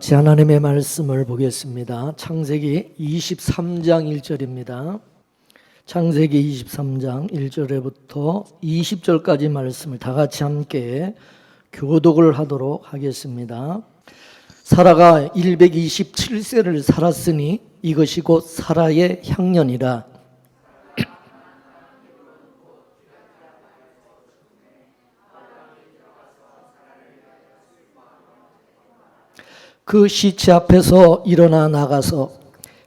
같이 하나님의 말씀을 보겠습니다. 창세기 23장 1절입니다. 창세기 23장 1절에부터 20절까지 말씀을 다 같이 함께 교독을 하도록 하겠습니다. 사라가 127세를 살았으니 이것이 곧 사라의 향년이라. 그 시체 앞에서 일어나 나가서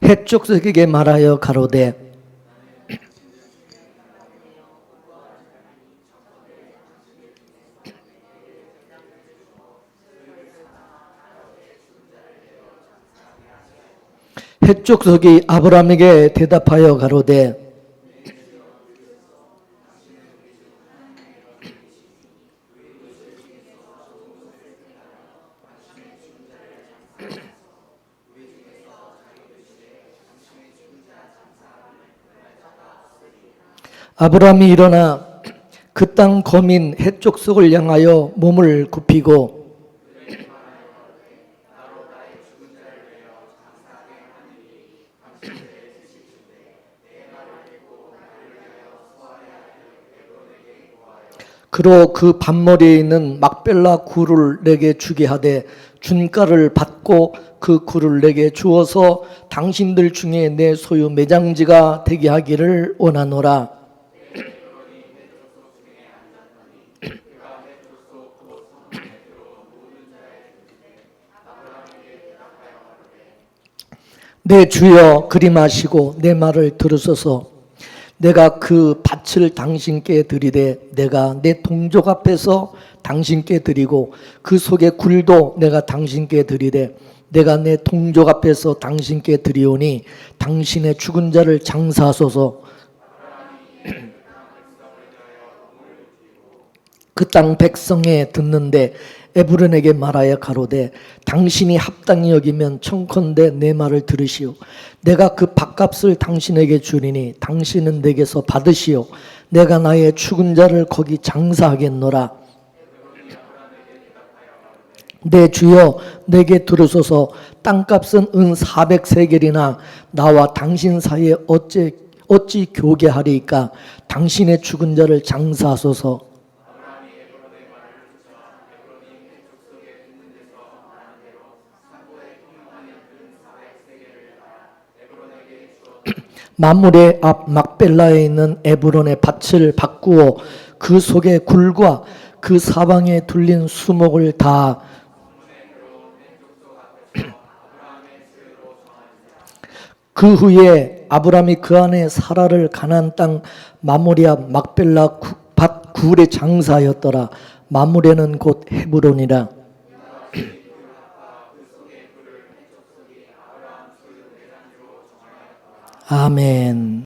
헷족속에게 말하여 가로되 헷족속이 아브라함에게 대답하여 가로되 아브라함이 일어나 그 땅 거민 헷족속을 향하여 몸을 굽히고 그로 그 밭머리에 있는 막벨라 굴을 내게 주게 하되 준가를 받고 그 굴을 내게 주어서 당신들 중에 내 소유 매장지가 되게 하기를 원하노라. 내 주여 그리마시고 내 말을 들으소서. 내가 그 밭을 당신께 드리되 내가 내 동족 앞에서 당신께 드리고 그 속의 굴도 내가 당신께 드리되 내가 내 동족 앞에서 당신께 드리오니 당신의 죽은 자를 장사하소서. 그 땅 백성에 듣는데 에브론에게 말하여 가로되 당신이 합당히 여기면 청컨대 내 말을 들으시오. 내가 그 밭값을 당신에게 주리니 당신은 내게서 받으시오. 내가 나의 죽은 자를 거기 장사하겠노라. 내 주여 내게 들으소서. 땅값은 은 400세겔이나 나와 당신 사이에 어찌 교개하리이까. 당신의 죽은 자를 장사하소서. 만물의 앞 막벨라에 있는 에브론의 밭을 바꾸어 그 속의 굴과 그 사방에 둘린 수목을 다 그 후에 아브라함이 그 안에 사라를 가나안 땅 마므리 앞 막벨라 밭 굴에 장사하였더라. 마므레는 곧 헤브론이라. 아멘.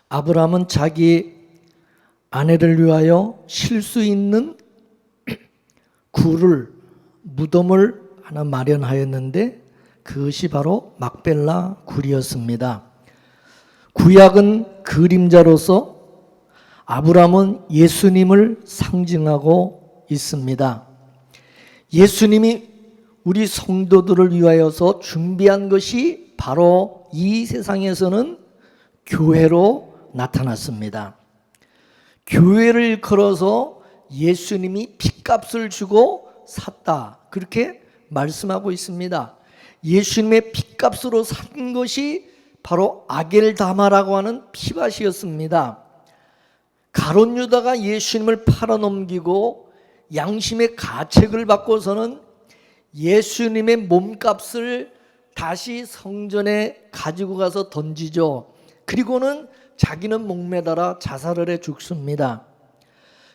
아브라함은 자기 아내를 위하여 쉴 수 있는 굴을, 무덤을 하나 마련하였는데 그것이 바로 막벨라 굴이었습니다. 구약은 그림자로서 아브라함은 예수님을 상징하고 있습니다. 예수님이 우리 성도들을 위하여서 준비한 것이 바로 이 세상에서는 교회로 나타났습니다. 교회를 걸어서 예수님이 핏값을 주고 샀다. 그렇게 말씀하고 있습니다. 예수님의 핏값으로 산 것이 바로 아겔다마라고 하는 피밭이었습니다. 가룟 유다가 예수님을 팔아넘기고 양심의 가책을 받고서는 예수님의 몸값을 다시 성전에 가지고 가서 던지죠. 그리고는 자기는 목매달아 자살을 해 죽습니다.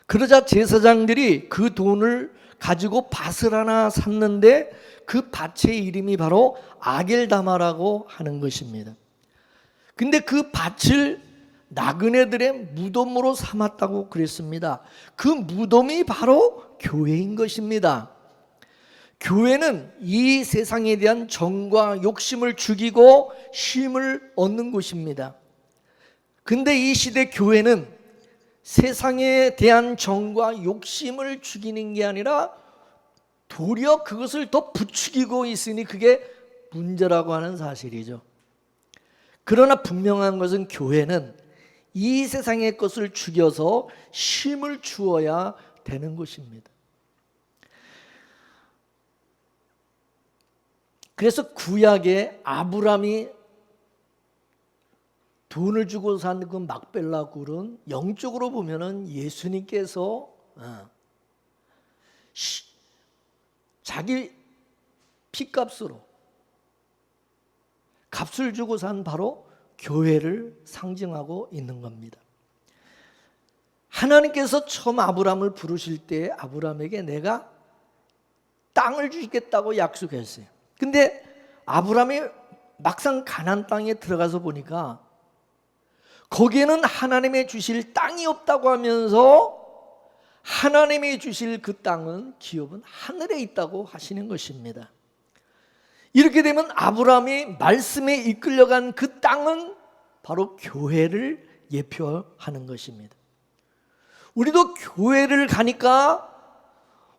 그러자 제사장들이 그 돈을 가지고 밭을 하나 샀는데 그 밭의 이름이 바로 아겔다마라고 하는 것입니다. 근데 그 밭을 나그네들의 무덤으로 삼았다고 그랬습니다. 그 무덤이 바로 교회인 것입니다. 교회는 이 세상에 대한 정과 욕심을 죽이고 쉼을 얻는 곳입니다. 근데 이 시대 교회는 세상에 대한 정과 욕심을 죽이는 게 아니라 도리어 그것을 더 부추기고 있으니 그게 문제라고 하는 사실이죠. 그러나 분명한 것은 교회는 이 세상의 것을 죽여서 쉼을 주어야 되는 것입니다. 그래서 구약에 아브라함이 돈을 주고 산 그 막벨라 굴은 영적으로 보면은 예수님께서 자기 피값으로 값을 주고 산 바로 교회를 상징하고 있는 겁니다. 하나님께서 처음 아브라함을 부르실 때 아브라함에게 내가 땅을 주시겠다고 약속했어요. 근데 아브라함이 막상 가나안 땅에 들어가서 보니까 거기에는 하나님의 주실 땅이 없다고 하면서 하나님이 주실 그 땅은 기업은 하늘에 있다고 하시는 것입니다. 이렇게 되면 아브라함이 말씀에 이끌려간 그 땅은 바로 교회를 예표하는 것입니다. 우리도 교회를 가니까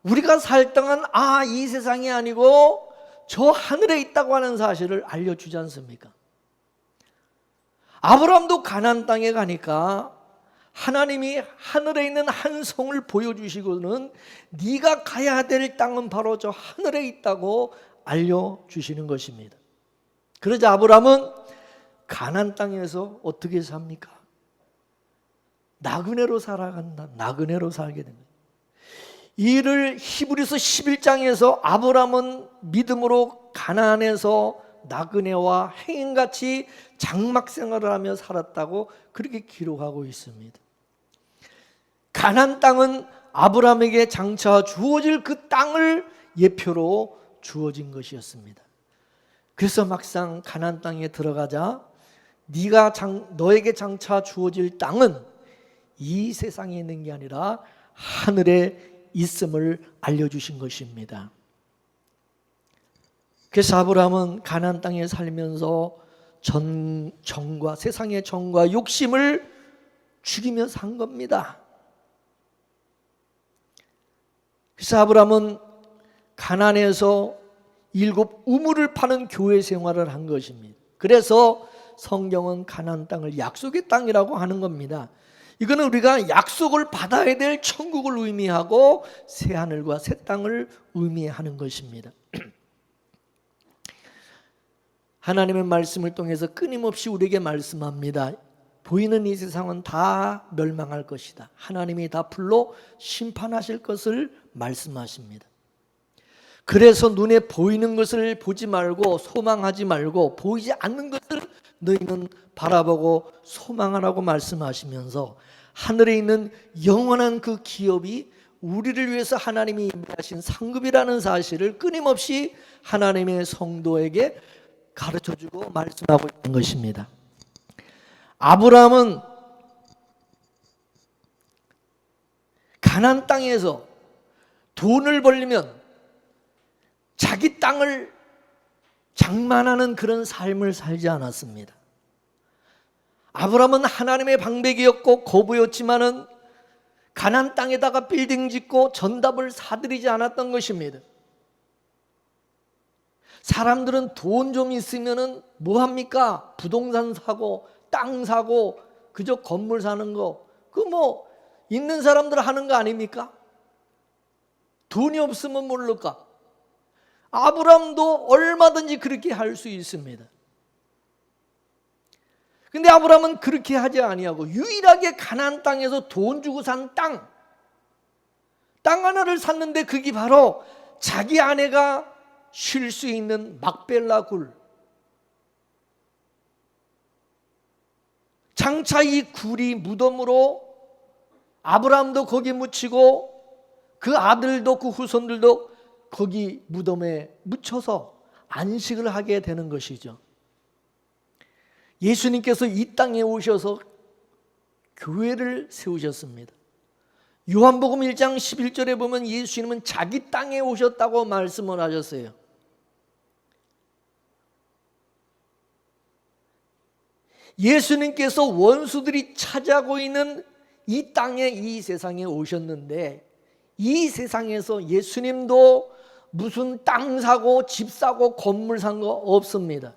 우리가 살 땅은 이 세상이 아니고 저 하늘에 있다고 하는 사실을 알려주지 않습니까? 아브라함도 가나안 땅에 가니까 하나님이 하늘에 있는 한 성을 보여주시고는 네가 가야 될 땅은 바로 저 하늘에 있다고 알려주시는 것입니다. 그러자 아브라함은 가나안 땅에서 어떻게 삽니까? 나그네로 살아간다. 나그네로 살게 됩니다. 이를 히브리서 11장에서 아브라함은 믿음으로 가나안에서 나그네와 행인같이 장막 생활을 하며 살았다고 그렇게 기록하고 있습니다. 가나안 땅은 아브라함에게 장차 주어질 그 땅을 예표로 주어진 것이었습니다. 그래서 막상 가나안 땅에 들어가자 너에게 장차 주어질 땅은 이 세상에 있는 게 아니라 하늘에 있음을 알려주신 것입니다. 그래서 아브라함은 가나안 땅에 살면서 정과 세상의 정과 욕심을 죽이며 산 겁니다. 그래서 아브라함은 가나안에서 7 우물을 파는 교회 생활을 한 것입니다. 그래서 성경은 가나안 땅을 약속의 땅이라고 하는 겁니다. 이거는 우리가 약속을 받아야 될 천국을 의미하고 새 하늘과 새 땅을 의미하는 것입니다. 하나님의 말씀을 통해서 끊임없이 우리에게 말씀합니다. 보이는 이 세상은 다 멸망할 것이다. 하나님이 다 불로 심판하실 것을 말씀하십니다. 그래서 눈에 보이는 것을 보지 말고 소망하지 말고 보이지 않는 것을 너희는 바라보고 소망하라고 말씀하시면서 하늘에 있는 영원한 그 기업이 우리를 위해서 하나님이 준비하신 상급이라는 사실을 끊임없이 하나님의 성도에게 가르쳐주고 말씀하고 있는 것입니다. 아브라함은 가나안 땅에서 돈을 벌리면 자기 땅을 장만하는 그런 삶을 살지 않았습니다. 아브라함은 하나님의 방백이었고 거부였지만은 가나안 땅에다가 빌딩 짓고 전답을 사들이지 않았던 것입니다. 사람들은 돈 좀 있으면은 뭐 합니까? 부동산 사고 땅 사고 그저 건물 사는 거, 그 뭐 있는 사람들 하는 거 아닙니까? 돈이 없으면 모를까? 아브라함도 얼마든지 그렇게 할 수 있습니다. 근데 아브라함은 그렇게 하지 아니하고 유일하게 가나안 땅에서 돈 주고 산 땅 하나를 샀는데 그게 바로 자기 아내가 쉴 수 있는 막벨라 굴. 장차 이 굴이 무덤으로 아브라함도 거기 묻히고 그 아들도 그 후손들도 거기 무덤에 묻혀서 안식을 하게 되는 것이죠. 예수님께서 이 땅에 오셔서 교회를 세우셨습니다. 요한복음 1장 11절에 보면 예수님은 자기 땅에 오셨다고 말씀을 하셨어요. 예수님께서 원수들이 차지하고 있는 이 땅에 이 세상에 오셨는데 이 세상에서 예수님도 무슨 땅 사고 집 사고 건물 산 거 없습니다.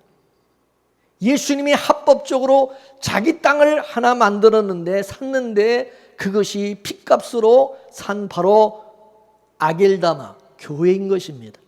예수님이 합법적으로 자기 땅을 하나 만들었는데 샀는데 그것이 핏값으로 산 바로 아겔다마 교회인 것입니다.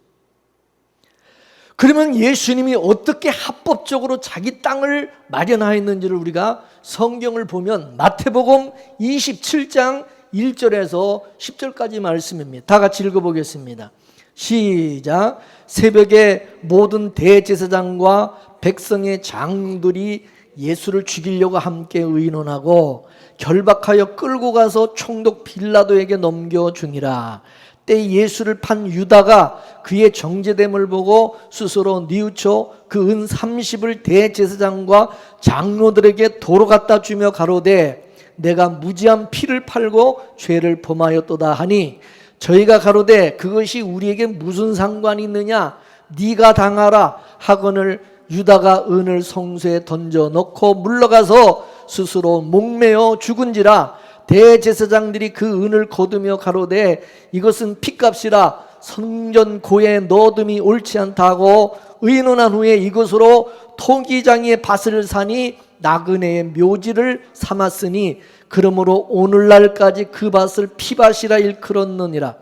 그러면 예수님이 어떻게 합법적으로 자기 땅을 마련하였는지를 우리가 성경을 보면 마태복음 27장 1절에서 10절까지 말씀입니다. 다 같이 읽어보겠습니다. 시작. 새벽에 모든 대제사장과 백성의 장들이 예수를 죽이려고 함께 의논하고 결박하여 끌고 가서 총독 빌라도에게 넘겨주니라. 때 예수를 판 유다가 그의 정죄됨을 보고 스스로 뉘우쳐 그 은 30을 대제사장과 장로들에게 도로 갖다 주며 가로되 내가 무지한 피를 팔고 죄를 범하였도다 하니 저희가 가로되 그것이 우리에게 무슨 상관이 있느냐 네가 당하라 하거늘 유다가 은을 성소에 던져 넣고 물러가서 스스로 목매어 죽은지라 대제사장들이 그 은을 거두며 가로되 이것은 핏값이라 성전 고에 넣어둠이 옳지 않다고 의논한 후에 이것으로 토기장의 밭을 사니 나그네의 묘지를 삼았으니 그러므로 오늘날까지 그 밭을 피밭이라 일컬었느니라.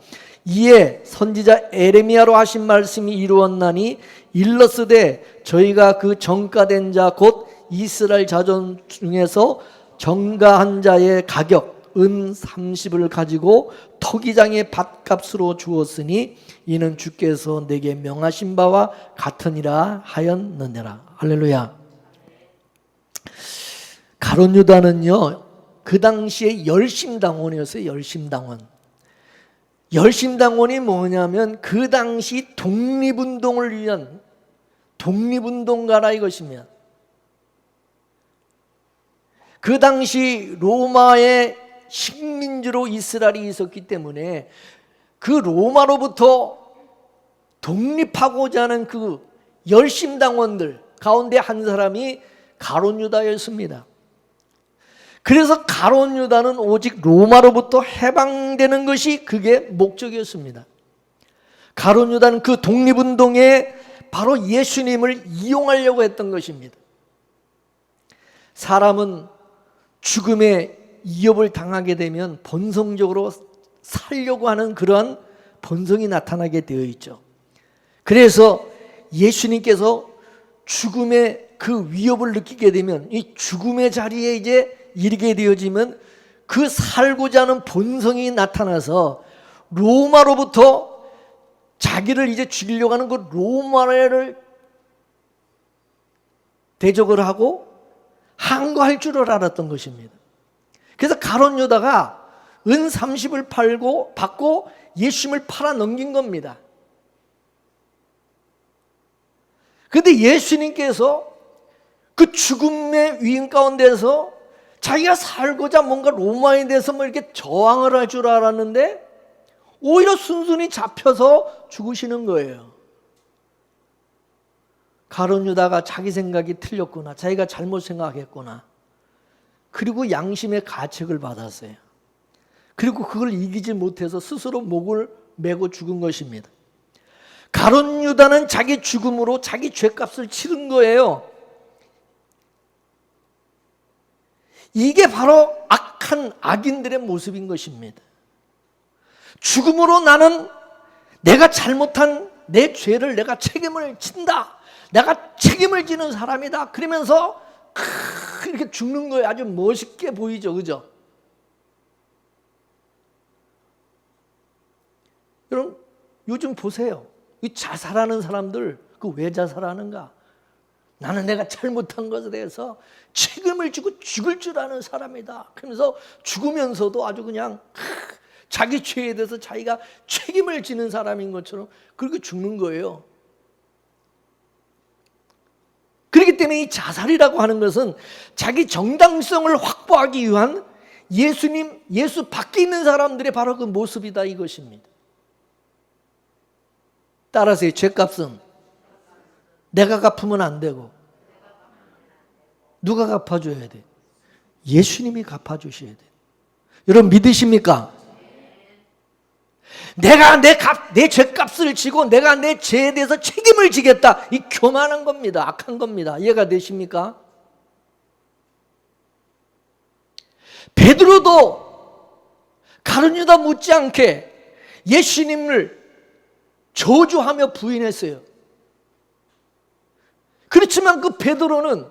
이에 선지자 에레미야로 하신 말씀이 이루었나니 일러스되 저희가 그 정가된 자 곧 이스라엘 자손 중에서 정가한 자의 가격 은 30을 가지고 토기장의 밭값으로 주었으니 이는 주께서 내게 명하신 바와 같으니라 하였느니라. 할렐루야. 가룟 유다는요 그 당시에 열심당원이었어요. 열심당원. 열심당원이 뭐냐면 그 당시 독립운동을 위한 독립운동가라 이것이며 그 당시 로마의 식민지로 이스라엘이 있었기 때문에 그 로마로부터 독립하고자 하는 그 열심당원들 가운데 한 사람이 가룟 유다였습니다. 그래서 가룟 유다는 오직 로마로부터 해방되는 것이 그게 목적이었습니다. 가룟 유다는 그 독립운동에 바로 예수님을 이용하려고 했던 것입니다. 사람은 죽음의 위협을 당하게 되면 본성적으로 살려고 하는 그러한 본성이 나타나게 되어 있죠. 그래서 예수님께서 죽음의 그 위협을 느끼게 되면 이 죽음의 자리에 이제 이르게 되어지면 그 살고자 하는 본성이 나타나서 로마로부터 자기를 이제 죽이려고 하는 그 로마를 대적을 하고 항거할 줄을 알았던 것입니다. 그래서 가룟 유다가 은 30을 받고 예수님을 팔아 넘긴 겁니다. 그런데 예수님께서 그 죽음의 위임 가운데서 자기가 살고자 뭔가 로마에 대해서 뭐 이렇게 저항을 할 줄 알았는데 오히려 순순히 잡혀서 죽으시는 거예요. 가룟 유다가 자기 생각이 틀렸구나. 자기가 잘못 생각했구나. 그리고 양심의 가책을 받았어요. 그리고 그걸 이기지 못해서 스스로 목을 메고 죽은 것입니다. 가룟 유다는 자기 죽음으로 자기 죄값을 치른 거예요. 이게 바로 악한 악인들의 모습인 것입니다. 죽음으로 나는 내가 잘못한 내 죄를 내가 책임을 진다. 내가 책임을 지는 사람이다. 그러면서 이렇게 죽는 거예요. 아주 멋있게 보이죠. 그죠? 여러분 요즘 보세요. 이 자살하는 사람들 그 왜 자살하는가? 나는 내가 잘못한 것에 대해서 책임을 지고 죽을 줄 아는 사람이다. 그러면서 죽으면서도 아주 그냥 자기 죄에 대해서 자기가 책임을 지는 사람인 것처럼 그렇게 죽는 거예요. 그렇기 때문에 이 자살이라고 하는 것은 자기 정당성을 확보하기 위한 예수 밖에 있는 사람들의 바로 그 모습이다 이것입니다. 따라서 이 죄값은 내가 갚으면 안 되고 누가 갚아줘야 돼? 예수님이 갚아주셔야 돼. 여러분 믿으십니까? 내가 내 죄값을 지고 내가 내 죄에 대해서 책임을 지겠다. 이 교만한 겁니다. 악한 겁니다. 이해가 되십니까? 베드로도 가룟 유다 못지않게 예수님을 저주하며 부인했어요. 그렇지만 그 베드로는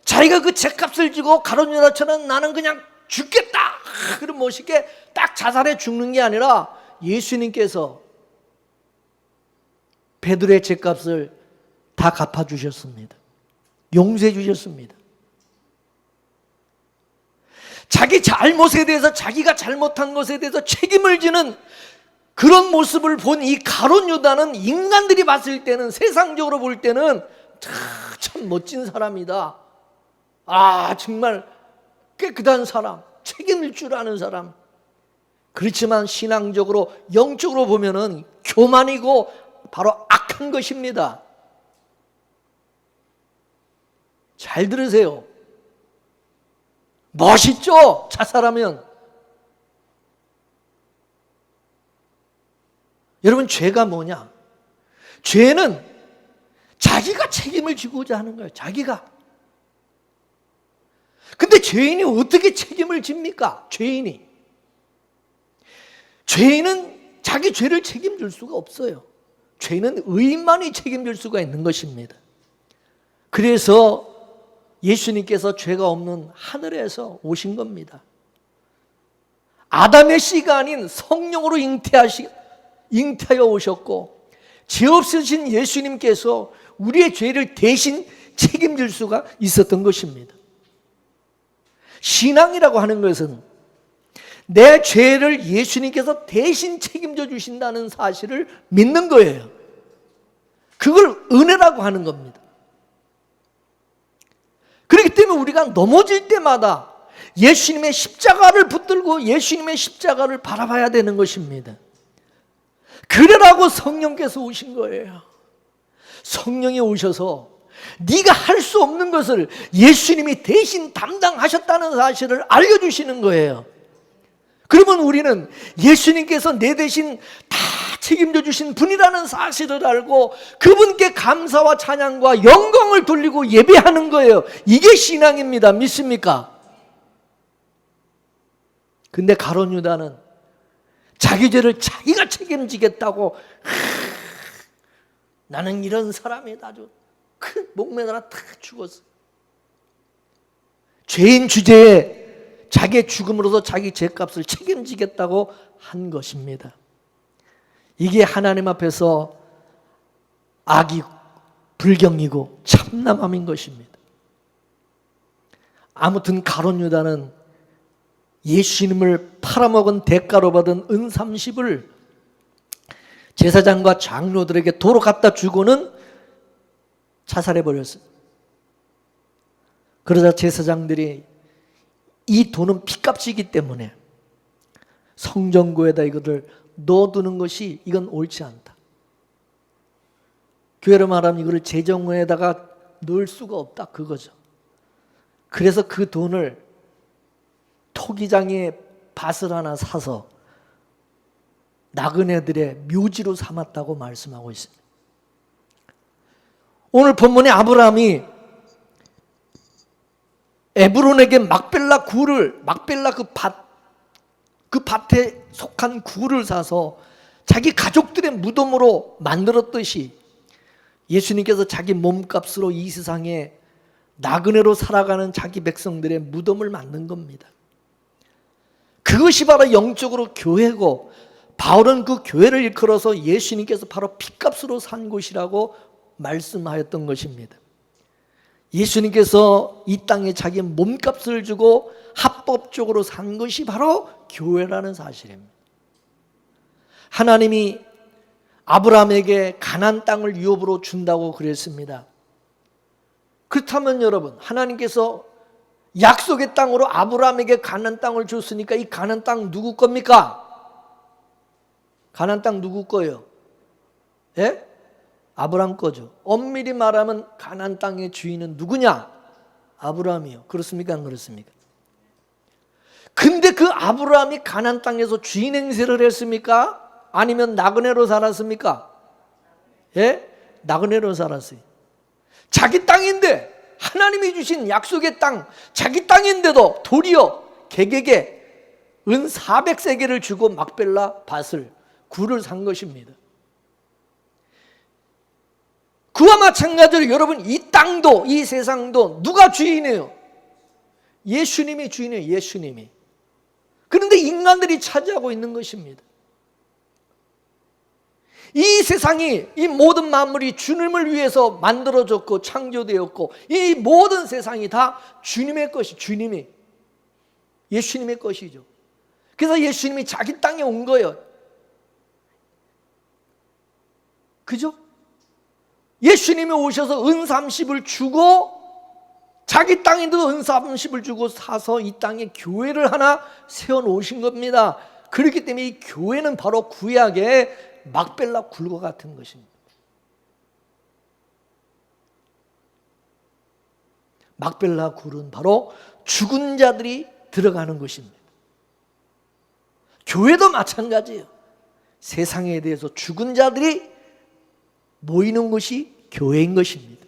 자기가 그 죄값을 지고 가룟 유다처럼 나는 그냥 죽겠다. 그런 멋있게 딱 자살해 죽는 게 아니라 예수님께서 베드로의 죄값을 다 갚아주셨습니다. 용서해 주셨습니다. 자기 잘못에 대해서 자기가 잘못한 것에 대해서 책임을 지는 그런 모습을 본 이 가룟 유다는 인간들이 봤을 때는 세상적으로 볼 때는 참 멋진 사람이다. 아 정말 깨끗한 사람, 책임질 줄 아는 사람. 그렇지만 신앙적으로 영적으로 보면은 교만이고 바로 악한 것입니다. 잘 들으세요. 멋있죠? 자살하면. 여러분 죄가 뭐냐? 죄는 자기가 책임을 지고자 하는 거예요. 자기가. 근데 죄인이 어떻게 책임을 집니까? 죄인은 자기 죄를 책임질 수가 없어요. 죄는 의인만이 책임질 수가 있는 것입니다. 그래서 예수님께서 죄가 없는 하늘에서 오신 겁니다. 아담의 씨가 아닌 성령으로 잉태하여 오셨고 죄 없으신 예수님께서 우리의 죄를 대신 책임질 수가 있었던 것입니다. 신앙이라고 하는 것은 내 죄를 예수님께서 대신 책임져 주신다는 사실을 믿는 거예요. 그걸 은혜라고 하는 겁니다. 그렇기 때문에 우리가 넘어질 때마다 예수님의 십자가를 붙들고 예수님의 십자가를 바라봐야 되는 것입니다. 그러라고 성령께서 오신 거예요. 성령이 오셔서 네가 할 수 없는 것을 예수님이 대신 담당하셨다는 사실을 알려주시는 거예요. 그러면 우리는 예수님께서 내 대신 다 책임져 주신 분이라는 사실을 알고 그분께 감사와 찬양과 영광을 돌리고 예배하는 거예요. 이게 신앙입니다. 믿습니까? 근데 가룟 유다는 자기 죄를 자기가 책임지겠다고 나는 이런 사람이다. 아주 큰 목매달아 다 죽었어. 죄인 주제에 자기의 죽음으로서 자기 죄값을 책임지겠다고 한 것입니다. 이게 하나님 앞에서 악이 불경이고 참남함인 것입니다. 아무튼 가룟 유다는 예수님을 팔아먹은 대가로 받은 은 30을 제사장과 장로들에게 도로 갖다 주고는 자살해버렸어요. 그러자 제사장들이 이 돈은 핏값이기 때문에 성전고에다 이것을 넣어두는 것이 이건 옳지 않다. 교회로 말하면 이거를 재정원에다가 넣을 수가 없다. 그거죠. 그래서 그 돈을 토기장에 밭을 하나 사서 나그네들의 묘지로 삼았다고 말씀하고 있습니다. 오늘 본문에 아브라함이 에브론에게 막벨라 그 밭에 속한 굴을 사서 자기 가족들의 무덤으로 만들었듯이 예수님께서 자기 몸값으로 이 세상에 나그네로 살아가는 자기 백성들의 무덤을 만든 겁니다. 그것이 바로 영적으로 교회고 바울은 그 교회를 일컬어서 예수님께서 바로 핏값으로 산 곳이라고 말씀하였던 것입니다. 예수님께서 이 땅에 자기 몸값을 주고 합법적으로 산 것이 바로 교회라는 사실입니다. 하나님이 아브라함에게 가나안 땅을 유업으로 준다고 그랬습니다. 그렇다면 여러분, 하나님께서 약속의 땅으로 아브라함에게 가나안 땅을 줬으니까 이 가나안 땅 누구 겁니까? 가나안 땅 누구 거예요? 예? 아브라함 거죠. 엄밀히 말하면 가나안 땅의 주인은 누구냐? 아브라함이요. 그렇습니까? 안 그렇습니까? 근데 그 아브라함이 가나안 땅에서 주인 행세를 했습니까? 아니면 나그네로 살았습니까? 예? 나그네로 살았어요. 자기 땅인데, 하나님이 주신 약속의 땅, 자기 땅인데도 도리어 개개게 은 400세겔을 주고 막벨라 밭을, 굴을 산 것입니다. 그와 마찬가지로 여러분, 이 땅도 이 세상도 누가 주인이에요? 예수님이 주인이에요. 예수님이. 그런데 인간들이 차지하고 있는 것입니다. 이 세상이, 이 모든 만물이 주님을 위해서 만들어졌고 창조되었고, 이 모든 세상이 다 주님의 것이, 주님이, 예수님의 것이죠. 그래서 예수님이 자기 땅에 온 거예요. 그죠? 예수님이 오셔서 은 30을 주고, 자기 땅인데도 은 30을 주고 사서 이 땅에 교회를 하나 세워놓으신 겁니다. 그렇기 때문에 이 교회는 바로 구약의 막벨라 굴과 같은 것입니다. 막벨라 굴은 바로 죽은 자들이 들어가는 것입니다. 교회도 마찬가지예요. 세상에 대해서 죽은 자들이 모이는 것이 교회인 것입니다.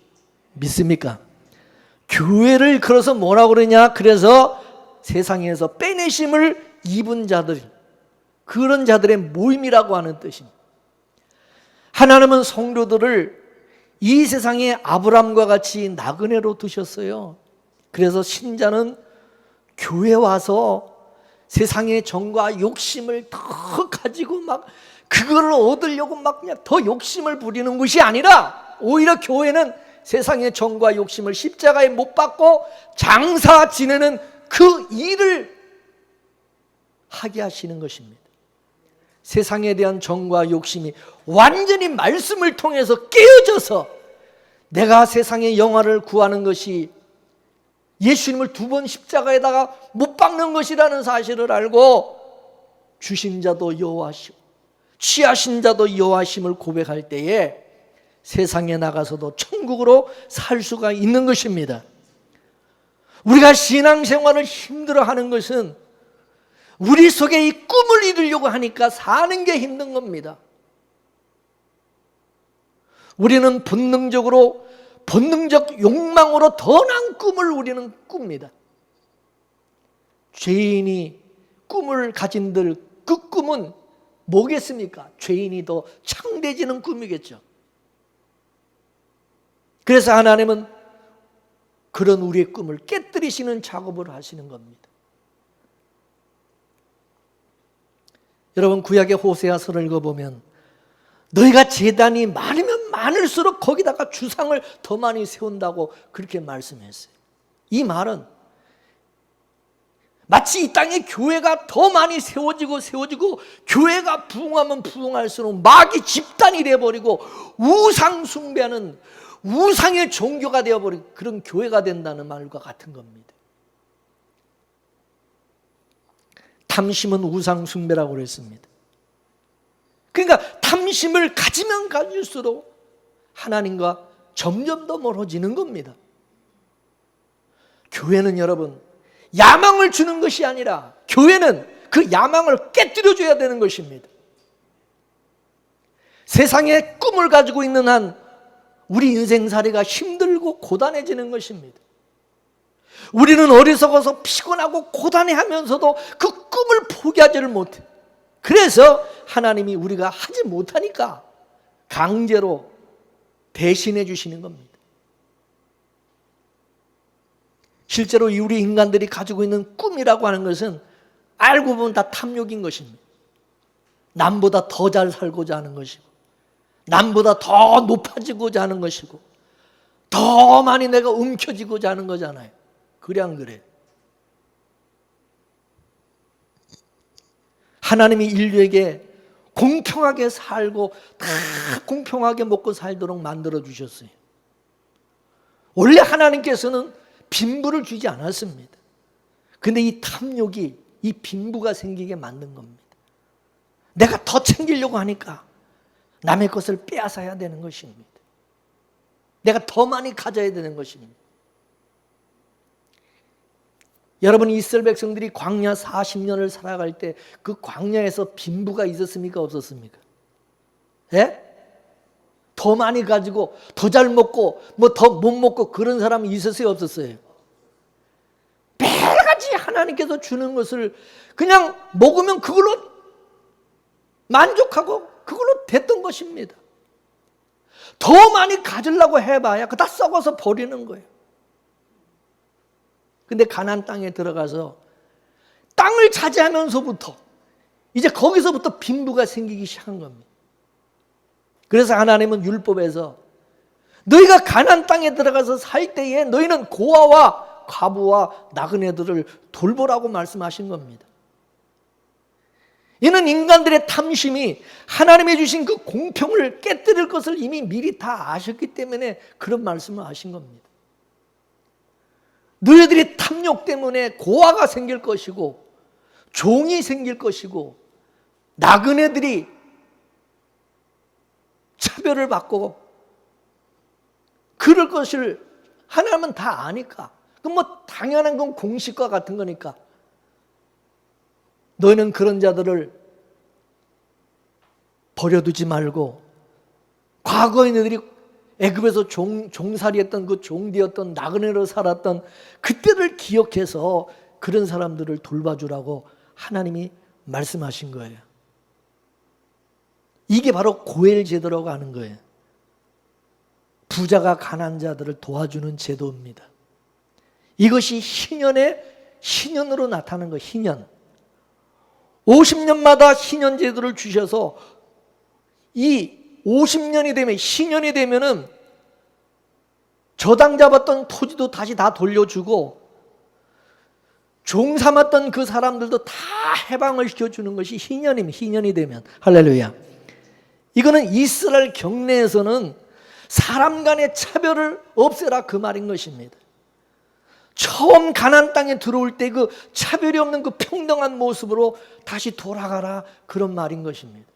믿습니까? 교회를 그래서 뭐라고 그러냐? 그래서 세상에서 빼내심을 입은 자들, 그런 자들의 모임이라고 하는 뜻입니다. 하나님은 성도들을 이 세상의 아브람과 같이 나그네로 두셨어요. 그래서 신자는 교회에 와서 세상의 정과 욕심을 더 가지고 막 그거를 얻으려고 막 그냥 더 욕심을 부리는 것이 아니라, 오히려 교회는 세상의 정과 욕심을 십자가에 못 박고 장사 지내는 그 일을 하게 하시는 것입니다. 세상에 대한 정과 욕심이 완전히 말씀을 통해서 깨어져서 내가 세상의 영화를 구하는 것이 예수님을 2번 십자가에다가 못 박는 것이라는 사실을 알고 주신 자도 여호와시고 취하신 자도 여호와심을 고백할 때에 세상에 나가서도 천국으로 살 수가 있는 것입니다. 우리가 신앙생활을 힘들어하는 것은 우리 속에 이 꿈을 이루려고 하니까 사는 게 힘든 겁니다. 우리는 본능적 욕망으로 더 나은 꿈을 우리는 꿉니다. 죄인이 꿈을 가진들 그 꿈은 뭐겠습니까? 죄인이 더 창대해지는 꿈이겠죠. 그래서 하나님은 그런 우리의 꿈을 깨뜨리시는 작업을 하시는 겁니다. 여러분, 구약의 호세아서를 읽어보면 너희가 제단이 많으면 많을수록 거기다가 주상을 더 많이 세운다고 그렇게 말씀했어요. 이 말은 마치 이 땅에 교회가 더 많이 세워지고 교회가 부흥하면 부흥할수록 마귀 집단이 되어버리고 우상 숭배하는 우상의 종교가 되어버린 그런 교회가 된다는 말과 같은 겁니다. 탐심은 우상 숭배라고 그랬습니다. 그러니까 탐심을 가지면 가질수록 하나님과 점점 더 멀어지는 겁니다. 교회는 여러분 야망을 주는 것이 아니라 교회는 그 야망을 깨뜨려줘야 되는 것입니다. 세상에 꿈을 가지고 있는 한 우리 인생살이가 힘들고 고단해지는 것입니다. 우리는 어리석어서 피곤하고 고단해하면서도 그 꿈을 포기하지를 못해. 그래서 하나님이 우리가 하지 못하니까 강제로 대신해 주시는 겁니다. 실제로 우리 인간들이 가지고 있는 꿈이라고 하는 것은 알고 보면 다 탐욕인 것입니다. 남보다 더 잘 살고자 하는 것이고, 남보다 더 높아지고자 하는 것이고, 더 많이 내가 움켜쥐고자 하는 거잖아요. 그래 안 그래? 하나님이 인류에게 공평하게 살고 다 공평하게 먹고 살도록 만들어 주셨어요. 원래 하나님께서는 빈부를 주지 않았습니다. 근데 이 탐욕이 이 빈부가 생기게 만든 겁니다. 내가 더 챙기려고 하니까 남의 것을 빼앗아야 되는 것입니다. 내가 더 많이 가져야 되는 것입니다. 여러분, 이스라엘 백성들이 광야 40년을 살아갈 때 그 광야에서 빈부가 있었습니까? 없었습니까? 예? 더 많이 가지고 더 잘 먹고 뭐 더 못 먹고 그런 사람이 있었어요? 없었어요? 매일같이 하나님께서 주는 것을 그냥 먹으면 그걸로 만족하고 그걸로 됐던 것입니다. 더 많이 가지려고 해봐야 그다 썩어서 버리는 거예요. 근데 가나안 땅에 들어가서 땅을 차지하면서부터 이제 거기서부터 빈부가 생기기 시작한 겁니다. 그래서 하나님은 율법에서 너희가 가나안 땅에 들어가서 살 때에 너희는 고아와 과부와 나그네들을 돌보라고 말씀하신 겁니다. 이는 인간들의 탐심이 하나님이 주신 그 공평을 깨뜨릴 것을 이미 미리 다 아셨기 때문에 그런 말씀을 하신 겁니다. 너희들이 탐욕 때문에 고아가 생길 것이고 종이 생길 것이고 나그네들이 차별을 받고 그럴 것을 하나님은 다 아니까, 그건 뭐 당연한 건 공식과 같은 거니까 너희는 그런 자들을 버려두지 말고 과거에 너희들이 애굽에서 종살이했던 그 종되었던 나그네로 살았던 그때를 기억해서 그런 사람들을 돌봐주라고 하나님이 말씀하신 거예요. 이게 바로 고엘 제도라고 하는 거예요. 부자가 가난한 자들을 도와주는 제도입니다. 이것이 희년으로 나타나는 거예요. 희년. 50년마다 희년 제도를 주셔서 이 50년이 되면, 희년이 되면은 저당 잡았던 토지도 다시 다 돌려주고 종 삼았던 그 사람들도 다 해방을 시켜주는 것이 희년입니다. 희년이 되면. 할렐루야. 이거는 이스라엘 경내에서는 사람 간의 차별을 없애라 그 말인 것입니다. 처음 가나안 땅에 들어올 때 그 차별이 없는 그 평등한 모습으로 다시 돌아가라 그런 말인 것입니다.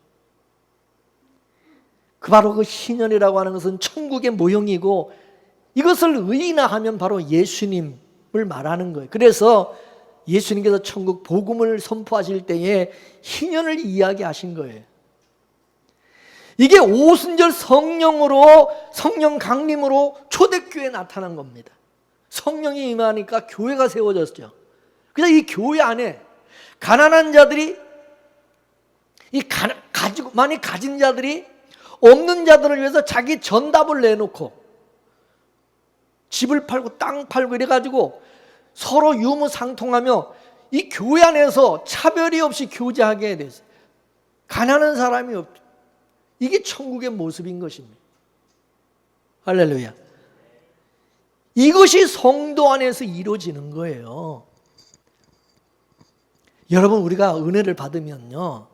바로 그 희년이라고 하는 것은 천국의 모형이고 이것을 의인화하면 바로 예수님을 말하는 거예요. 그래서 예수님께서 천국 복음을 선포하실 때에 희년을 이야기하신 거예요. 이게 오순절 성령 강림으로 초대교회에 나타난 겁니다. 성령이 임하니까 교회가 세워졌죠. 그래서 이 교회 안에 가난한 자들이 많이 가진 자들이 없는 자들을 위해서 자기 전답을 내놓고 집을 팔고 땅 팔고 이래가지고 서로 유무상통하며 이 교회 안에서 차별이 없이 교제하게 됐어요. 가난한 사람이 없죠. 이게 천국의 모습인 것입니다. 할렐루야. 이것이 성도 안에서 이루어지는 거예요. 여러분, 우리가 은혜를 받으면요,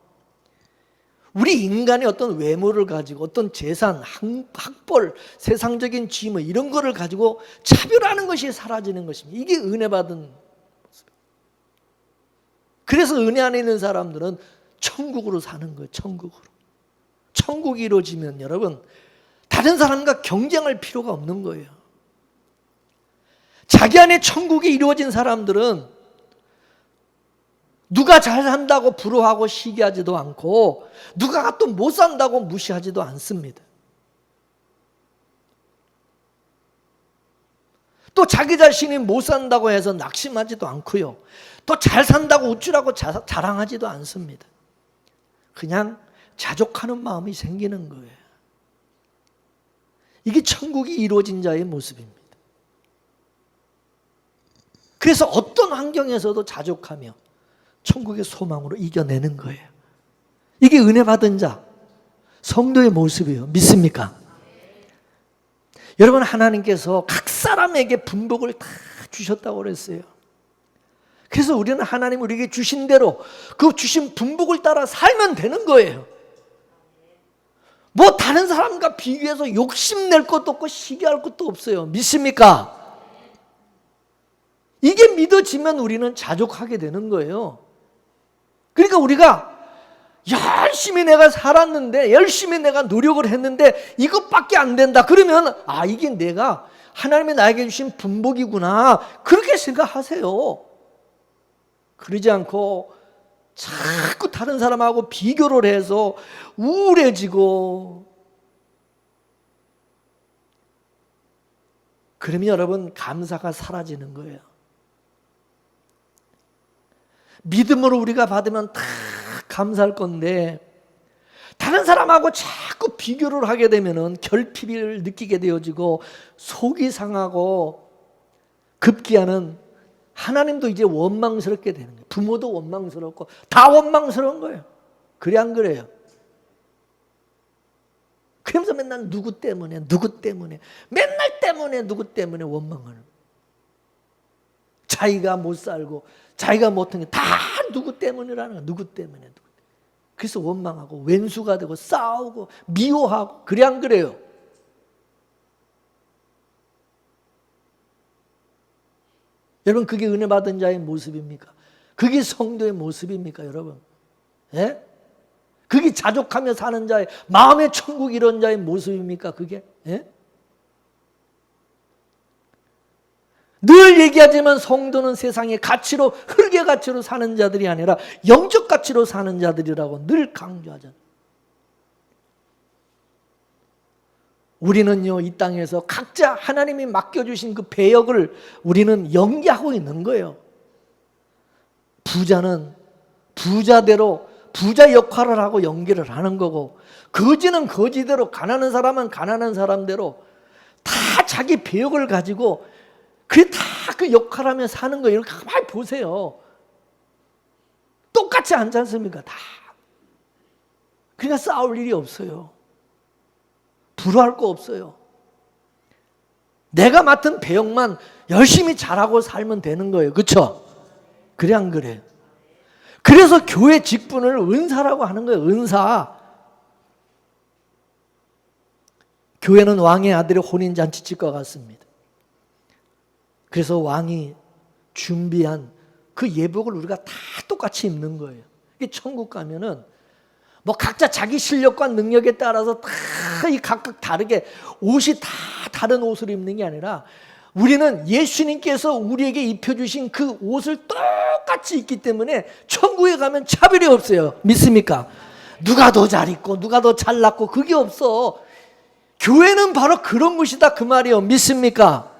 우리 인간의 어떤 외모를 가지고 어떤 재산, 학벌, 세상적인 지위 이런 거를 가지고 차별하는 것이 사라지는 것입니다. 이게 은혜 받은 모습이에요. 그래서 은혜 안에 있는 사람들은 천국으로 사는 거예요. 천국으로. 천국이 이루어지면 여러분 다른 사람과 경쟁할 필요가 없는 거예요. 자기 안에 천국이 이루어진 사람들은 누가 잘 산다고 부러워하고 시기하지도 않고 누가 또 못 산다고 무시하지도 않습니다. 또 자기 자신이 못 산다고 해서 낙심하지도 않고요. 또 잘 산다고 우쭐하고 자랑하지도 않습니다. 그냥 자족하는 마음이 생기는 거예요. 이게 천국이 이루어진 자의 모습입니다. 그래서 어떤 환경에서도 자족하며 천국의 소망으로 이겨내는 거예요. 이게 은혜 받은 자, 성도의 모습이에요. 믿습니까? 여러분, 하나님께서 각 사람에게 분복을 다 주셨다고 그랬어요. 그래서 우리는 하나님 우리에게 주신 대로 그 주신 분복을 따라 살면 되는 거예요. 뭐 다른 사람과 비교해서 욕심낼 것도 없고 시기할 것도 없어요. 믿습니까? 이게 믿어지면 우리는 자족하게 되는 거예요. 그러니까 우리가 열심히 내가 살았는데, 열심히 내가 노력을 했는데 이것밖에 안 된다 그러면 이게 내가 하나님이 나에게 주신 분복이구나 그렇게 생각하세요. 그러지 않고 자꾸 다른 사람하고 비교를 해서 우울해지고, 그러면 여러분 감사가 사라지는 거예요. 믿음으로 우리가 받으면 다 감사할 건데, 다른 사람하고 자꾸 비교를 하게 되면은 결핍을 느끼게 되어지고 속이 상하고, 급기야는 하나님도 이제 원망스럽게 되는 거예요. 부모도 원망스럽고 다 원망스러운 거예요. 그래 안 그래요? 그러면서 맨날 누구 때문에 맨날 누구 때문에 원망하는, 자기가 못 살고 자기가 못한 게 다 누구 때문이라는 거야. 누구 때문에. 그래서 원망하고 왼수가 되고 싸우고 미워하고, 그래 안 그래요? 여러분, 그게 은혜 받은 자의 모습입니까? 그게 성도의 모습입니까, 여러분? 예? 그게 자족하며 사는 자의, 마음의 천국 이런 자의 모습입니까, 그게? 예? 늘 얘기하지만 성도는 세상의 가치로, 흙의 가치로 사는 자들이 아니라 영적 가치로 사는 자들이라고 늘 강조하잖아요. 우리는요, 이 땅에서 각자 하나님이 맡겨주신 그 배역을 우리는 연기하고 있는 거예요. 부자는 부자대로 부자 역할을 하고 연기를 하는 거고, 거지는 거지대로, 가난한 사람은 가난한 사람대로 다 자기 배역을 가지고 그게 다 그 역할을 하며 사는 거예요. 가만히 보세요. 똑같지 않지 않습니까? 다. 그러니까 싸울 일이 없어요. 불화할 거 없어요. 내가 맡은 배역만 열심히 잘하고 살면 되는 거예요. 그렇죠? 그래 안 그래요? 그래서 교회 직분을 은사라고 하는 거예요. 은사. 교회는 왕의 아들의 혼인잔치집과 같습니다. 그래서 왕이 준비한 그 예복을 우리가 다 똑같이 입는 거예요. 이게 천국 가면은 뭐 각자 자기 실력과 능력에 따라서 다 이 각각 다르게 옷이 다 다른 옷을 입는 게 아니라, 우리는 예수님께서 우리에게 입혀주신 그 옷을 똑같이 입기 때문에 천국에 가면 차별이 없어요. 믿습니까? 누가 더 잘 입고 누가 더 잘났고 그게 없어. 교회는 바로 그런 곳이다 그 말이에요. 믿습니까?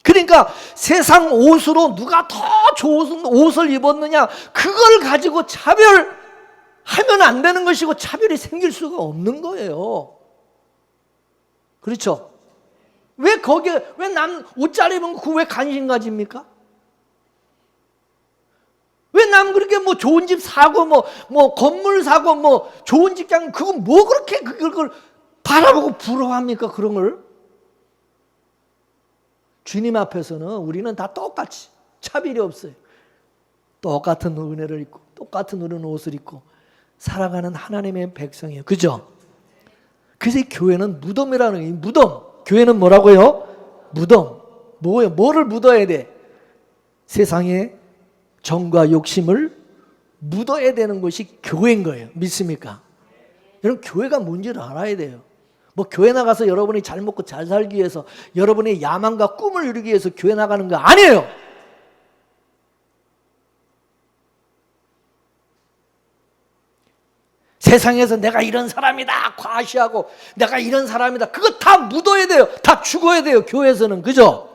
그러니까 세상 옷으로 누가 더 좋은 옷을 입었느냐, 그걸 가지고 차별하면 안 되는 것이고 차별이 생길 수가 없는 거예요. 그렇죠? 왜 거기에, 왜 남 옷 잘 입은 거, 왜 관심 가집니까? 왜 남 그렇게 뭐 좋은 집 사고 뭐 건물 사고 뭐 좋은 직장, 그건 뭐 그렇게 그걸 바라보고 부러워합니까? 그런 걸? 주님 앞에서는 우리는 다 똑같이, 차별이 없어요. 똑같은 은혜를 입고 똑같은 우리는 옷을 입고 살아가는 하나님의 백성이에요. 그죠? 그래서 이 교회는 무덤이라는 거예요. 무덤. 교회는 뭐라고요? 무덤. 뭐예요? 뭐를 묻어야 돼? 세상의 정과 욕심을 묻어야 되는 것이 교회인 거예요. 믿습니까? 여러분, 교회가 뭔지를 알아야 돼요. 뭐 교회 나가서 여러분이 잘 먹고 잘 살기 위해서, 여러분의 야망과 꿈을 이루기 위해서 교회 나가는 거 아니에요. 세상에서 내가 이런 사람이다 과시하고 내가 이런 사람이다, 그거 다 묻어야 돼요. 다 죽어야 돼요. 교회에서는. 그죠?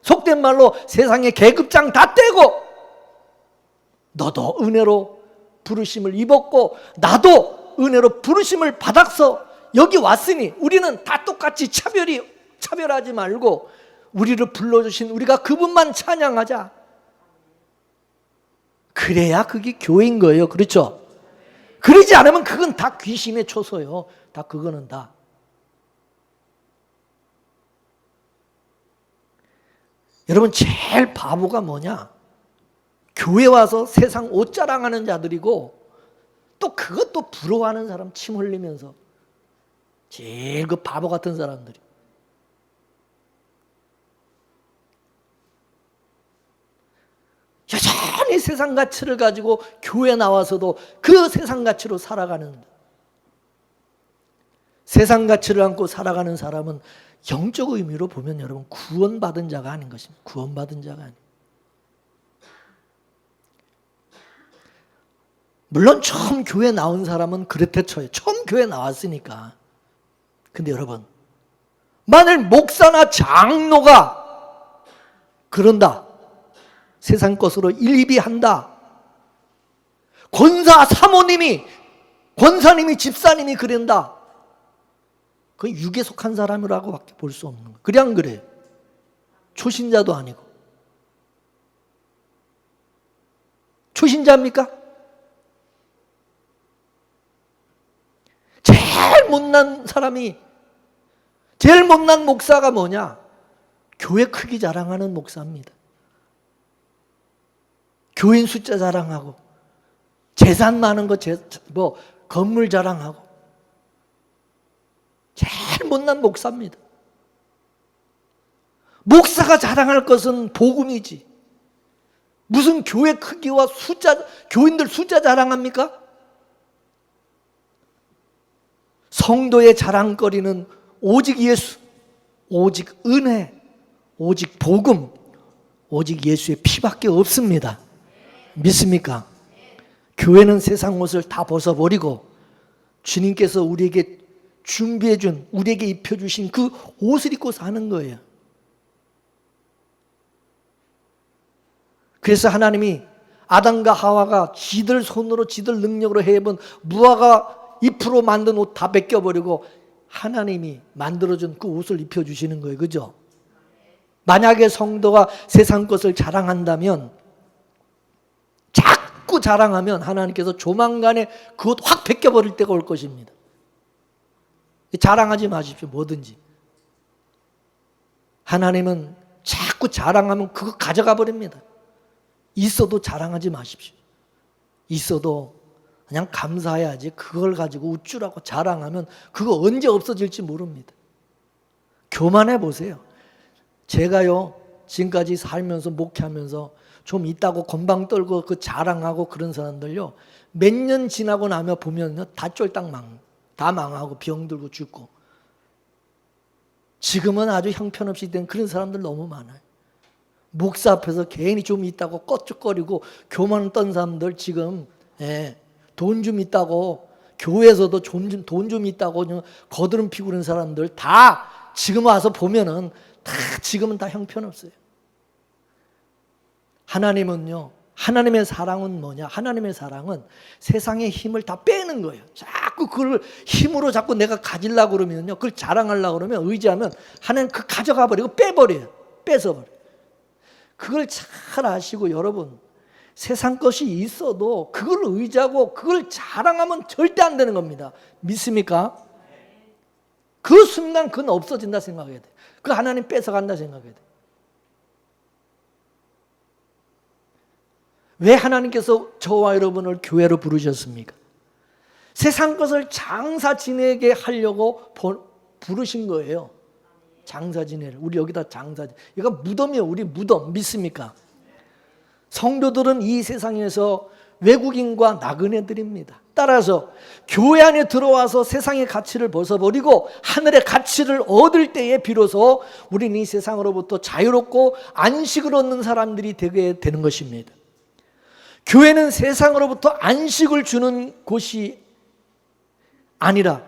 속된 말로 세상의 계급장 다 떼고, 너도 은혜로 부르심을 입었고 나도 은혜로 부르심을 받아서 여기 왔으니 우리는 다 똑같이 차별하지 말고 우리를 불러주신 우리가 그분만 찬양하자. 그래야 그게 교회인 거예요. 그렇죠? 그러지 않으면 그건 다 귀신의 초소요. 다 그거는 다. 여러분, 제일 바보가 뭐냐? 교회 와서 세상 옷 자랑하는 자들이고, 또 그것도 부러워하는 사람, 침 흘리면서. 제일 그 바보 같은 사람들이. 여전히 세상 가치를 가지고 교회 나와서도 그 세상 가치로 살아가는, 세상 가치를 안고 살아가는 사람은 영적 의미로 보면 여러분 구원받은 자가 아닌 것입니다. 구원받은 자가 아니에요. 물론 처음 교회 나온 사람은 그렇대 쳐요. 처음 교회 나왔으니까. 근데 여러분, 만일 목사나 장로가 그런다, 세상 것으로 일비한다, 권사님이 집사님이 그런다, 그 육에 속한 사람이라고 밖에 볼 수 없는 거예요. 그래 안 그래요? 초신자도 아니고. 초신자입니까? 제일 못난 사람이, 제일 못난 목사가 뭐냐? 교회 크기 자랑하는 목사입니다. 교인 숫자 자랑하고, 재산 많은 거, 건물 자랑하고, 제일 못난 목사입니다. 목사가 자랑할 것은 복음이지. 무슨 교회 크기와 교인들 숫자 자랑합니까? 성도의 자랑거리는 오직 예수, 오직 은혜, 오직 복음, 오직 예수의 피밖에 없습니다. 믿습니까? 교회는 세상 옷을 다 벗어버리고 주님께서 우리에게 준비해준, 우리에게 입혀주신 그 옷을 입고 사는 거예요. 그래서 하나님이 아담과 하와가 지들 손으로 지들 능력으로 해본 무화과 잎으로 만든 옷 다 벗겨버리고 하나님이 만들어준 그 옷을 입혀주시는 거예요. 그죠? 만약에 성도가 세상 것을 자랑한다면, 자꾸 자랑하면 하나님께서 조만간에 그 옷 확 벗겨버릴 때가 올 것입니다. 자랑하지 마십시오. 뭐든지. 하나님은 자꾸 자랑하면 그거 가져가 버립니다. 있어도 자랑하지 마십시오. 있어도 그냥 감사해야지. 그걸 가지고 우쭐하고 자랑하면 그거 언제 없어질지 모릅니다. 교만해 보세요. 제가요, 지금까지 살면서 목회하면서 좀 있다고 건방 떨고 그 자랑하고 그런 사람들요, 몇 년 지나고 나면 보면요, 다 쫄딱 다 망하고 병들고 죽고. 지금은 아주 형편없이 된 그런 사람들 너무 많아요. 목사 앞에서 괜히 좀 있다고 껐죽거리고 교만 떤 사람들 지금, 돈 좀 있다고, 교회에서도 돈 좀 있다고 거드름 피고 그런 사람들 다 지금 와서 보면은 다 지금은 다 형편없어요. 하나님은요, 하나님의 사랑은 뭐냐? 하나님의 사랑은 세상의 힘을 다 빼는 거예요. 자꾸 그걸 힘으로 자꾸 내가 가지려고 그러면요, 그걸 자랑하려고 그러면, 의지하면 하나님 그 가져가 버리고 빼버려요. 뺏어버려요. 그걸 잘 아시고 여러분, 세상 것이 있어도 그걸 의지하고 그걸 자랑하면 절대 안 되는 겁니다. 믿습니까? 그 순간 그건 없어진다 생각해야 돼. 그 하나님 뺏어간다 생각해야 돼. 왜 하나님께서 저와 여러분을 교회로 부르셨습니까? 세상 것을 장사 지내게 하려고 부르신 거예요. 장사 지내를. 우리 여기다 장사, 이거 무덤이에요. 우리 무덤. 믿습니까? 성도들은 이 세상에서 외국인과 나그네들입니다. 따라서 교회 안에 들어와서 세상의 가치를 벗어버리고 하늘의 가치를 얻을 때에 비로소 우리는 이 세상으로부터 자유롭고 안식을 얻는 사람들이 되게 되는 것입니다. 교회는 세상으로부터 안식을 주는 곳이 아니라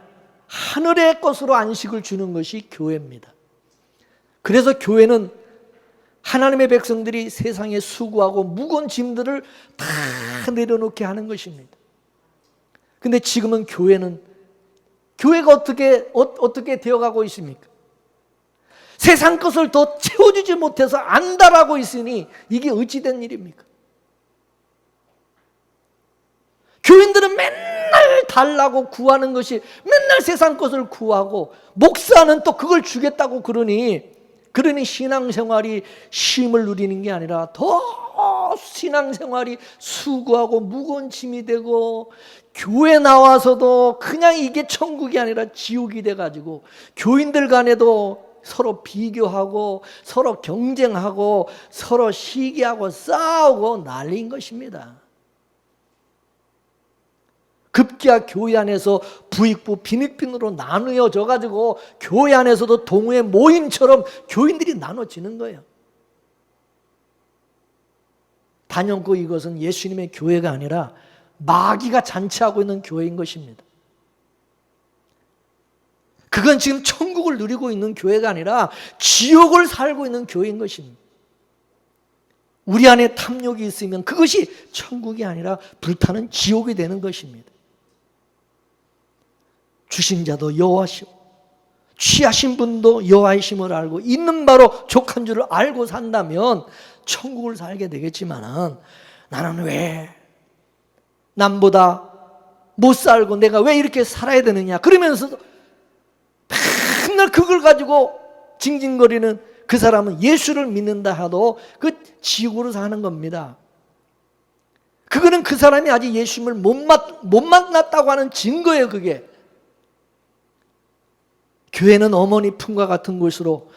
하늘의 것으로 안식을 주는 것이 교회입니다. 그래서 교회는 하나님의 백성들이 세상에 수고하고 무거운 짐들을 다 내려놓게 하는 것입니다. 근데 지금은 교회가 어떻게 되어가고 있습니까? 세상 것을 더 채워주지 못해서 안달하고 있으니 이게 어찌된 일입니까? 교인들은 맨날 달라고 구하는 것이, 맨날 세상 것을 구하고, 목사는 또 그걸 주겠다고 그러니 신앙생활이 쉼을 누리는 게 아니라 더 신앙생활이 수고하고 무거운 짐이 되고, 교회 나와서도 그냥 이게 천국이 아니라 지옥이 돼가지고 교인들 간에도 서로 비교하고 서로 경쟁하고 서로 시기하고 싸우고 난리인 것입니다. 급기야 교회 안에서 부익부 빈익빈으로 나누어져 가지고 교회 안에서도 동호회 모임처럼 교인들이 나눠지는 거예요. 단연코 이것은 예수님의 교회가 아니라 마귀가 잔치하고 있는 교회인 것입니다. 그건 지금 천국을 누리고 있는 교회가 아니라 지옥을 살고 있는 교회인 것입니다. 우리 안에 탐욕이 있으면 그것이 천국이 아니라 불타는 지옥이 되는 것입니다. 주신 자도 여호와시오, 취하신 분도 여호와이심을 알고 있는 바로 족한 줄을 알고 산다면 천국을 살게 되겠지만, 나는 왜 남보다 못 살고 내가 왜 이렇게 살아야 되느냐 그러면서도 맨날 그걸 가지고 징징거리는 그 사람은 예수를 믿는다 하도 그 지옥으로 사는 겁니다. 그거는 그 사람이 아직 예수님을 못 만났다고 하는 증거예요. 그게 교회는 어머니 품과 같은 곳으로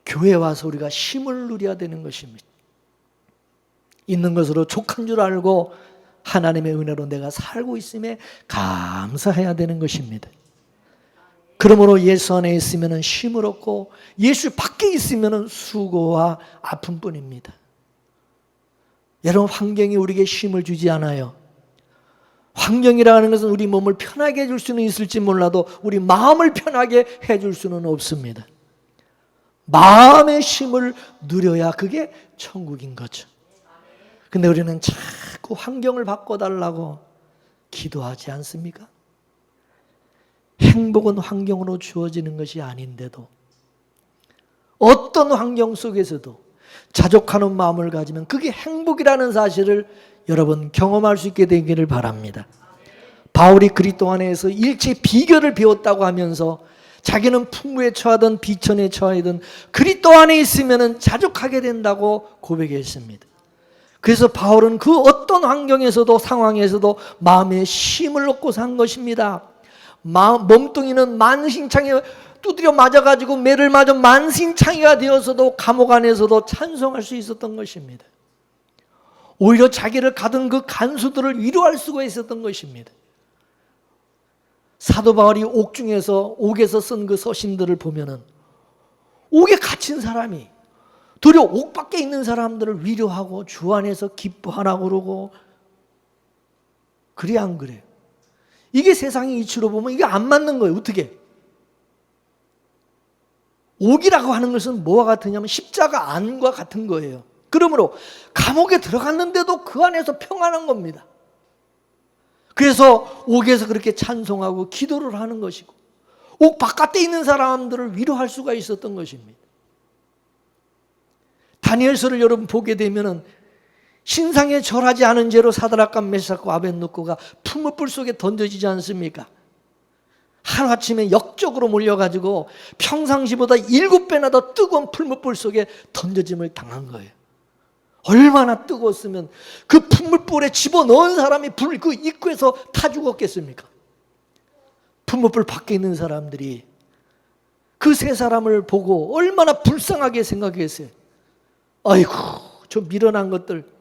교회에 와서 우리가 쉼을 누려야 되는 것입니다. 있는 것으로 족한 줄 알고 하나님의 은혜로 내가 살고 있음에 감사해야 되는 것입니다. 그러므로 예수 안에 있으면 쉼을 얻고 예수 밖에 있으면 수고와 아픔뿐입니다. 여러분, 환경이 우리에게 쉼을 주지 않아요. 환경이라는 것은 우리 몸을 편하게 해줄 수는 있을지 몰라도 우리 마음을 편하게 해줄 수는 없습니다. 마음의 쉼을 누려야 그게 천국인 거죠. 근데 우리는 자꾸 환경을 바꿔달라고 기도하지 않습니까? 행복은 환경으로 주어지는 것이 아닌데도 어떤 환경 속에서도 자족하는 마음을 가지면 그게 행복이라는 사실을 여러분 경험할 수 있게 되기를 바랍니다. 바울이 그리스도 안에서 일체 비결을 배웠다고 하면서 자기는 풍부에 처하든 비천에 처하든 그리스도 안에 있으면 자족하게 된다고 고백했습니다. 그래서 바울은 그 어떤 환경에서도 상황에서도 마음의 쉼을 얻고 산 것입니다. 몸뚱이는 만신창에 두드려 맞아가지고 매를 맞아 만신창이가 되어서도 감옥 안에서도 찬송할 수 있었던 것입니다. 오히려 자기를 가둔 그 간수들을 위로할 수가 있었던 것입니다. 사도 바울이 옥에서 쓴 그 서신들을 보면은 옥에 갇힌 사람이 도리어 옥 밖에 있는 사람들을 위로하고 주 안에서 기뻐하라고 그러고, 그래 안 그래요? 이게 세상의 이치로 보면 이게 안 맞는 거예요. 어떻게? 옥이라고 하는 것은 뭐와 같으냐면 십자가 안과 같은 거예요. 그러므로 감옥에 들어갔는데도 그 안에서 평안한 겁니다. 그래서 옥에서 그렇게 찬송하고 기도를 하는 것이고 옥 바깥에 있는 사람들을 위로할 수가 있었던 것입니다. 다니엘서를 여러분 보게 되면은 신상에 절하지 않은 죄로 사드락과 메삭과 아벳느고가 풀무불 속에 던져지지 않습니까? 하루아침에 역적으로 몰려가지고 평상시보다 7배나 더 뜨거운 풀무불 속에 던져짐을 당한 거예요. 얼마나 뜨거웠으면 그 풀무불에 집어넣은 사람이 그 입구에서 타 죽었겠습니까? 풀무불 밖에 있는 사람들이 그 세 사람을 보고 얼마나 불쌍하게 생각했어요. 아이고, 저 미련한 것들.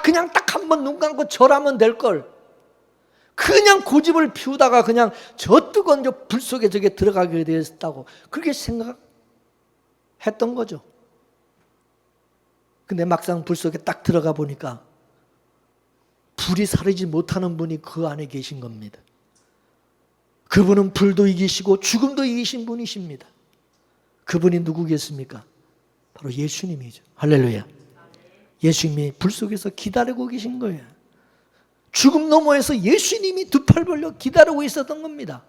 그냥 딱 한 번 눈 감고 절하면 될걸. 그냥 고집을 피우다가 그냥 저 뜨거운 저 불 속에 저게 들어가게 되었다고 그렇게 생각했던 거죠. 근데 막상 불 속에 딱 들어가 보니까 불이 사르지 못하는 분이 그 안에 계신 겁니다. 그분은 불도 이기시고 죽음도 이기신 분이십니다. 그분이 누구겠습니까? 바로 예수님이죠. 할렐루야. 예수님이 불 속에서 기다리고 계신 거예요. 죽음 너머에서 예수님이 두 팔 벌려 기다리고 있었던 겁니다.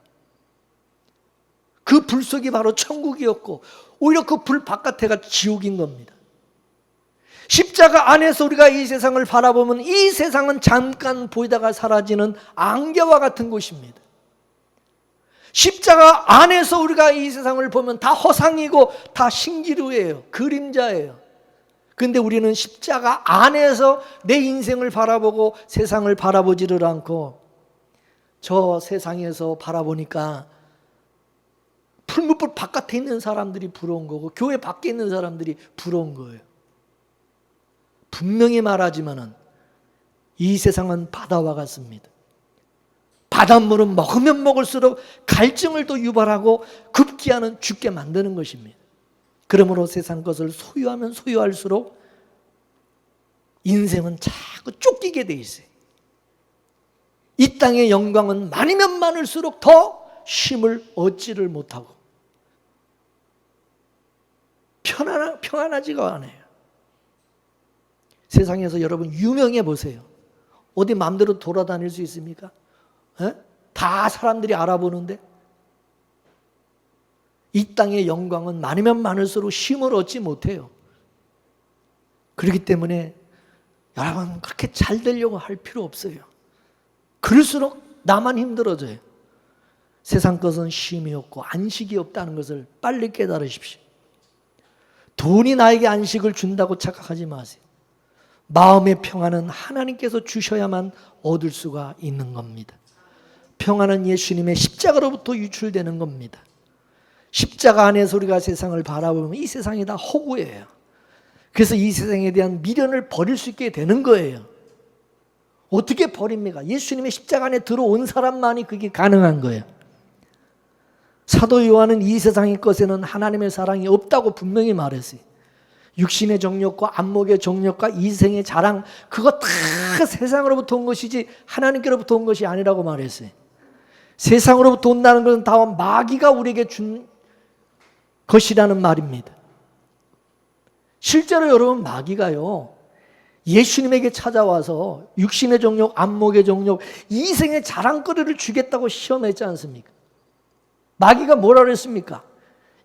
그 불 속이 바로 천국이었고 오히려 그 불 바깥에가 지옥인 겁니다. 십자가 안에서 우리가 이 세상을 바라보면 이 세상은 잠깐 보이다가 사라지는 안개와 같은 곳입니다. 십자가 안에서 우리가 이 세상을 보면 다 허상이고 다 신기루예요. 그림자예요. 그런데 우리는 십자가 안에서 내 인생을 바라보고 세상을 바라보지를 않고 저 세상에서 바라보니까 풀무불 바깥에 있는 사람들이 부러운 거고 교회 밖에 있는 사람들이 부러운 거예요. 분명히 말하지만은 이 세상은 바다와 같습니다. 바닷물은 먹으면 먹을수록 갈증을 또 유발하고 급기야는 죽게 만드는 것입니다. 그러므로 세상 것을 소유하면 소유할수록 인생은 자꾸 쫓기게 돼 있어요. 이 땅의 영광은 많으면 많을수록 더 쉼을 얻지를 못하고 평안하지가 않아요. 세상에서 여러분 유명해 보세요. 어디 마음대로 돌아다닐 수 있습니까? 에? 다 사람들이 알아보는데 이 땅의 영광은 많으면 많을수록 쉼을 얻지 못해요. 그렇기 때문에 여러분 그렇게 잘 되려고 할 필요 없어요. 그럴수록 나만 힘들어져요. 세상 것은 쉼이 없고 안식이 없다는 것을 빨리 깨달으십시오. 돈이 나에게 안식을 준다고 착각하지 마세요. 마음의 평안은 하나님께서 주셔야만 얻을 수가 있는 겁니다. 평안은 예수님의 십자가로부터 유출되는 겁니다. 십자가 안에서 우리가 세상을 바라보면 이 세상이 다 허구예요. 그래서 이 세상에 대한 미련을 버릴 수 있게 되는 거예요. 어떻게 버립니까? 예수님의 십자가 안에 들어온 사람만이 그게 가능한 거예요. 사도 요한은 이 세상의 것에는 하나님의 사랑이 없다고 분명히 말했어요. 육신의 정욕과 안목의 정욕과 이생의 자랑, 그거 다 세상으로부터 온 것이지 하나님께로부터 온 것이 아니라고 말했어요. 세상으로부터 온다는 것은 다 마귀가 우리에게 준 것이라는 말입니다. 실제로 여러분 마귀가요, 예수님에게 찾아와서 육신의 정욕, 안목의 정욕, 이생의 자랑거리를 주겠다고 시험했지 않습니까? 마귀가 뭐라 그랬습니까?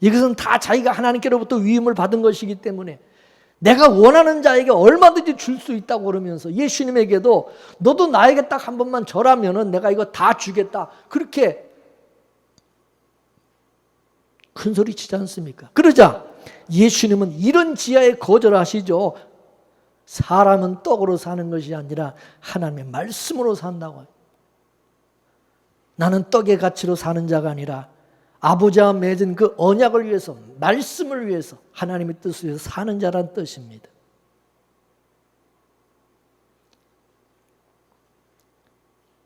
이것은 다 자기가 하나님께로부터 위임을 받은 것이기 때문에 내가 원하는 자에게 얼마든지 줄 수 있다고 그러면서 예수님에게도 너도 나에게 딱 한 번만 절하면은 내가 이거 다 주겠다, 그렇게 큰 소리 치지 않습니까? 그러자 예수님은 이런 지하에 거절하시죠. 사람은 떡으로 사는 것이 아니라 하나님의 말씀으로 산다고. 나는 떡의 가치로 사는 자가 아니라 아버지와 맺은 그 언약을 위해서, 말씀을 위해서, 하나님의 뜻을 위해서 사는 자란 뜻입니다.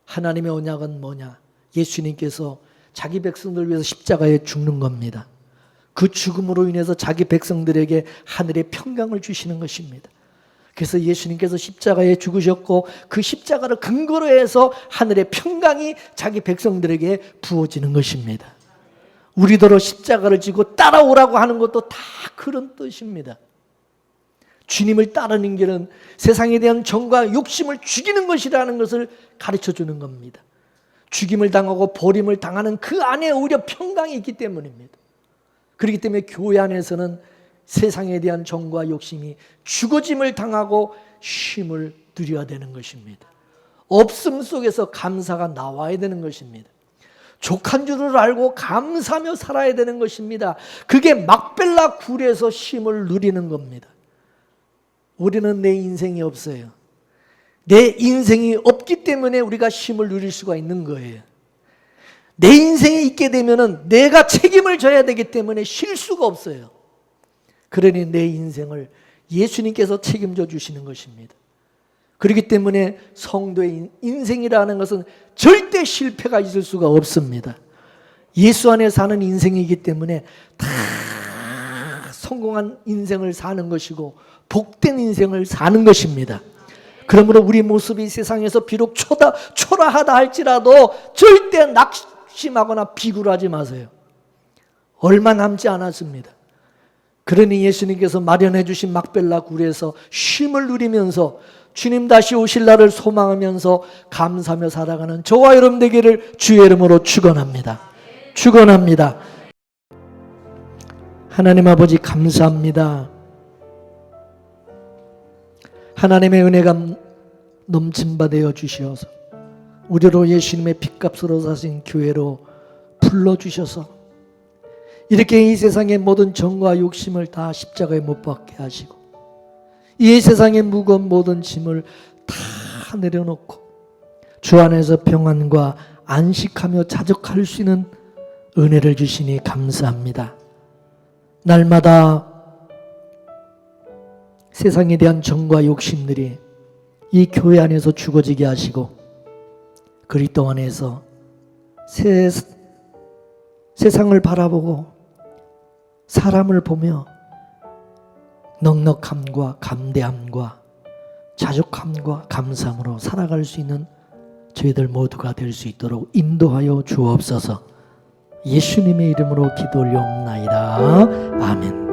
하나님의 언약은 뭐냐? 예수님께서 자기 백성들을 위해서 십자가에 죽는 겁니다. 그 죽음으로 인해서 자기 백성들에게 하늘의 평강을 주시는 것입니다. 그래서 예수님께서 십자가에 죽으셨고 그 십자가를 근거로 해서 하늘의 평강이 자기 백성들에게 부어지는 것입니다. 우리더러 십자가를 지고 따라오라고 하는 것도 다 그런 뜻입니다. 주님을 따르는 길은 세상에 대한 정과 욕심을 죽이는 것이라는 것을 가르쳐 주는 겁니다. 죽임을 당하고 버림을 당하는 그 안에 오히려 평강이 있기 때문입니다. 그렇기 때문에 교회 안에서는 세상에 대한 정과 욕심이 죽어짐을 당하고 쉼을 누려야 되는 것입니다. 없음 속에서 감사가 나와야 되는 것입니다. 족한 줄을 알고 감사하며 살아야 되는 것입니다. 그게 막벨라 굴에서 쉼을 누리는 겁니다. 우리는 내 인생이 없어요. 내 인생이 없기 때문에 우리가 쉼을 누릴 수가 있는 거예요. 내 인생에 있게 되면은 내가 책임을 져야 되기 때문에 쉴 수가 없어요. 그러니 내 인생을 예수님께서 책임져 주시는 것입니다. 그렇기 때문에 성도의 인생이라는 것은 절대 실패가 있을 수가 없습니다. 예수 안에 사는 인생이기 때문에 다 성공한 인생을 사는 것이고 복된 인생을 사는 것입니다. 그러므로 우리 모습이 세상에서 비록 초라하다 할지라도 절대 낙심하거나 비굴하지 마세요. 얼마 남지 않았습니다. 그러니 예수님께서 마련해 주신 막벨라 굴에서 쉼을 누리면서 주님 다시 오실 날을 소망하면서 감사하며 살아가는 저와 여러분 되기를 주의 이름으로 축원합니다. 축원합니다. 하나님 아버지 감사합니다. 하나님의 은혜가 넘친 바 되어 주시어서 우리로 예수님의 핏값으로 사신 교회로 불러주셔서 이렇게 이 세상의 모든 정과 욕심을 다 십자가에 못 박게 하시고 이 세상의 무거운 모든 짐을 다 내려놓고 주 안에서 평안과 안식하며 자족할 수 있는 은혜를 주시니 감사합니다. 날마다 세상에 대한 정과 욕심들이 이 교회 안에서 죽어지게 하시고 그리스도 안에서 세상을 바라보고 사람을 보며 넉넉함과 감대함과 자족함과 감사함으로 살아갈 수 있는 저희들 모두가 될 수 있도록 인도하여 주옵소서. 예수님의 이름으로 기도 올려옵나이다. 아멘.